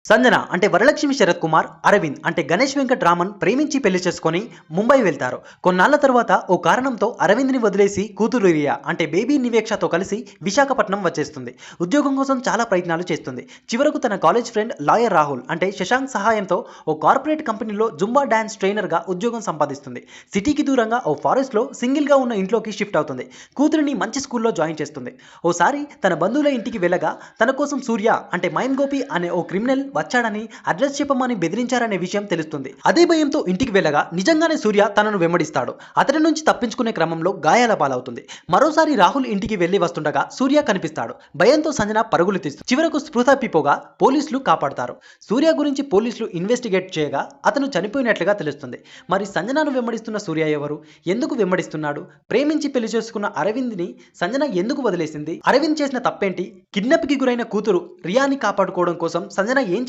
సంజన అంటే వరలక్ష్మి శరత్ కుమార్, అరవింద్ అంటే గణేష్ వెంకట్ రామన్ ప్రేమించి పెళ్లి చేసుకొని ముంబై వెళ్తారు. కొన్నాళ్ల తర్వాత ఓ కారణంతో అరవింద్ని వదిలేసి కూతురు రియా అంటే బేబీ నివేక్షతో కలిసి విశాఖపట్నం వచ్చేస్తుంది. ఉద్యోగం కోసం చాలా ప్రయత్నాలు చేస్తుంది. చివరకు తన కాలేజ్ ఫ్రెండ్ లాయర్ రాహుల్ అంటే శశాంక్ సహాయంతో ఓ కార్పొరేట్ కంపెనీలో జుంబా డాన్స్ ట్రైనర్గా ఉద్యోగం సంపాదిస్తుంది. సిటీకి దూరంగా ఓ ఫారెస్ట్లో సింగిల్గా ఉన్న ఇంట్లోకి షిఫ్ట్ అవుతుంది. కూతురిని మంచి స్కూల్లో జాయిన్ చేస్తుంది. ఓసారి తన బంధువుల ఇంటికి వెళ్ళగా తన కోసం సూర్య అంటే మైమ్ గోపి అనే ఓ క్రిమినల్ వచ్చాడని, అడ్రస్ చెప్పమని బెదిరించారనే విషయం తెలుస్తుంది. అదే భయంతో ఇంటికి వెళ్ళగా నిజంగానే సూర్య తనను వెంబడిస్తాడు. అతని నుంచి తప్పించుకునే క్రమంలో గాయాల పాలవుతుంది. మరోసారి రాహుల్ ఇంటికి వెళ్లి వస్తుండగా సూర్య కనిపిస్తాడు. భయంతో సంజన పరుగులు తీస్తుంది. చివరకు స్పృహ తప్పిపోగా పోలీసులు కాపాడతారు. సూర్య గురించి పోలీసులు ఇన్వెస్టిగేట్ చేయగా అతను చనిపోయినట్లుగా తెలుస్తుంది. మరి సంజనను వెంబడిస్తున్న సూర్య ఎవరు? ఎందుకు వెంబడిస్తున్నాడు? ప్రేమించి పెళ్లి చేసుకున్న అరవింద్ని సంజన ఎందుకు వదిలేసింది? అరవింద్ చేసిన తప్పేంటి? కిడ్నాప్కి గురైన కూతురు రియాని కాపాడుకోవడం కోసం సంజన ఏం